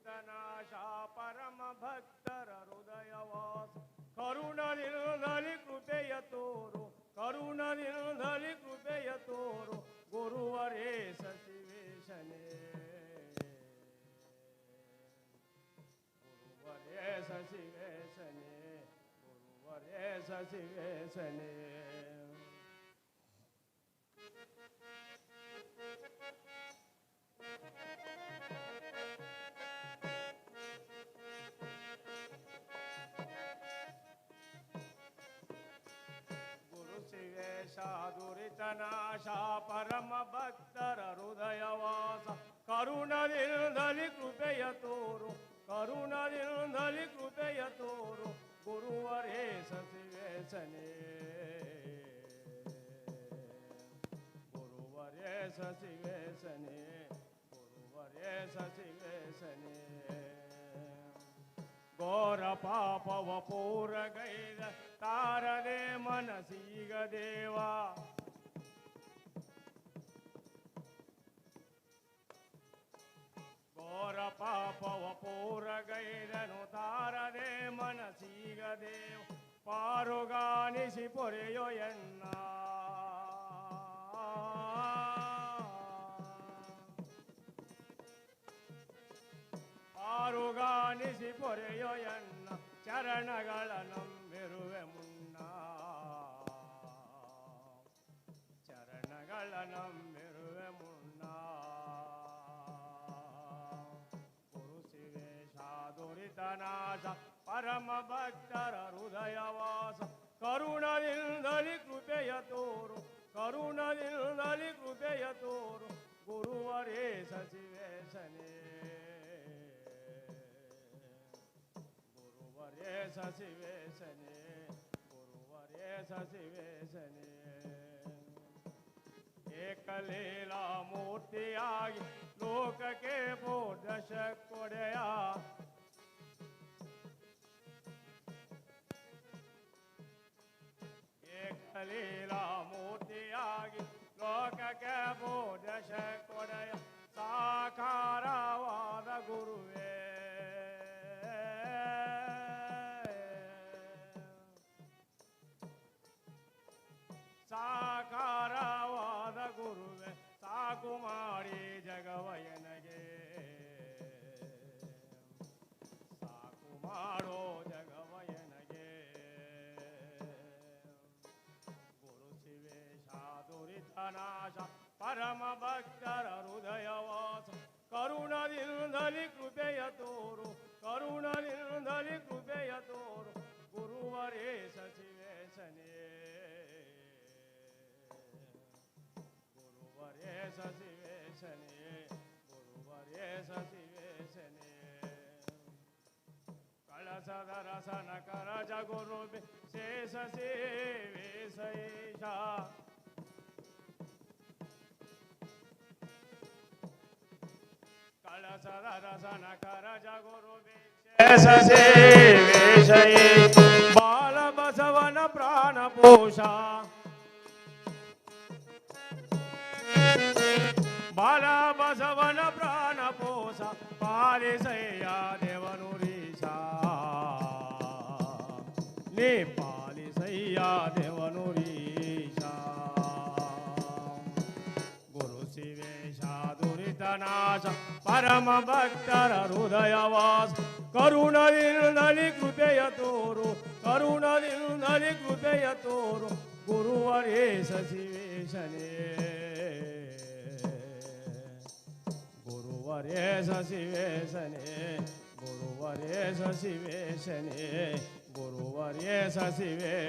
ದುರಿತನಾಶ ಪರಮ ಭಕ್ತರ ಹೃದಯವಾಸ ಕರುಣದಿಂದಲಿ ಕೃಪೆಯ ತೋರು ಕರುಣದಿಂದಲಿ ಕೃಪೆಯ ತೋರು ಗುರುವರೇ ಸಚಿವೇಶನೇ ಗುರುವರೇ ಸಚಿವೇಶನೇ ಗುರುವರೇ ಸಚಿವೇಶನೇ ದುರಿತನಾಶ ಪರಮ ಭಕ್ತರ ಹೃದಯವಾಸ ಕರುಣದಿಂದಲಿ ಕೃಪೆಯ ತೋರು ಕರುಣದಿಂದಲಿ ಕೃಪೆಯ ತೋರು ಗುರುವರೇ ಸಚಿವೇಶನೇ ಗುರುವರೇ ಸಚಿವೇಶನೇ ಗುರುವರೇ ಸಚಿವೇಶನೇ ಘೋರ ಪಾಪವ ಪೂರಗೈದ ತಾರದೆ ಮನಸೀಗ ದೇವ ಘೋರ ಪಾಪವ ಪೂರಗೈದನು ತಾರದೆ ಮನಸೀಗ ದೇವ ಪಾರುಗಾನಿಸಿ ಪೊರೆಯೋ ಎನ್ನ ಪಾರುಗಾನಿಸಿ ಪೊರೆಯೋ ಎನ್ನ ಚರಣಗಳ ನಂಬಿರುವೆ ಮುನ್ನ ಚರಣಗಳ ನಂಬಿರುವೆ ಮುನ್ನ ಕುರುಸಿವೇಶ ದುರಿತನಾಶ ಪರಮ ಭಕ್ತರ ಹೃದಯವಾಸ ಕರುಣದಿಂದಲಿ ಕೃಪೆಯ ತೋರು ಕರುಣದಿಂದಲಿ ಕೃಪೆಯ ತೋರು ಗುರುವರೇ ಸಚಿವೇಶನೇ ಗುರುವರೇ ಸಚಿವೇಶನೇ ಗುರುವರೇ ಸಚಿವೇಶನೇ ಏಕಲೀಲಾ ಮೂರ್ತಿಯಾಗಿ ಲೋಕಕ್ಕೆ ಬೋಧಶ ಕೊಡೆಯ ಏಕಲೀಲಾ ಮೂರ್ತಿಯಾಗಿ ಲೋಕಕ್ಕೆ ಬೋಧಶ ಕೊಡೆಯ ಸಾಕಾರವಾದ ಗುರುವೇ ಸಾಕಾರವಾದ ಗುರುವೆ ಸಾಕು ಮಾಡಿ ಜಗವಯನಗೆ ಸಾಕು ಮಾಡೋ ಜಗವಯನಗೆ ಗುರು ಶಿವೇಶ ದುರಿತನಾಶ ಪರಮ ಭಕ್ತರ ಹೃದಯವಾಸ ಕರುಣದಿಂದಲಿ ಕೃಪೆಯ ತೋರು ಕರುಣದಿಂದಲಿ ಕೃಪೆಯ ತೋರು ಗುರುವರೇ ಸಚಿವೇಶನೇ ಗುರುವರೇ ಸಚಿವೇಶನೇ ಗುರುವರೇ ಸಚಿವೇಶನೇ ಕಳಸದ ರಸನ ಕರಜ ಗುರು ಶೇಷ ಸೇವೆ ಸೈಷ ಕಳಸದ ರಸನ ಕರಜ ಗುರು ಶೇಷ ಸೇವೆ ಶೈ ಬಾಲ ಬಸವನ ಪ್ರಾಣ ಪೋಷ ಬಾಲ ಬಸವನ ಪ್ರಾಣ ಪೋಷ ಪಾಲಿಸಯ್ಯ ದೇವನುರೀಶ ನೀ ಪಾಲಿಸಯ್ಯ ದೇವನುರೀಶ ಗುರು ಶಿವೇಶ ದುರಿತನಾಶ ಪರಮ ಭಕ್ತರ ಹೃದಯವಾಸ ಕರುಣದಿಂದಲಿ ಕೃಪೆಯ ತೋರು ಕರುಣದಿಂದಲಿ ಕೃಪೆಯ ತೋರು ಗುರುವರೇ ಸಚಿವೇಶನೇ ಗುರುವರೇ ಸಚಿವೇಶನೇ ಗುರುವರೇ ಸಚಿವೇಶನೇ ಗುರುವರೇ ಸಚಿವೇಶನೇ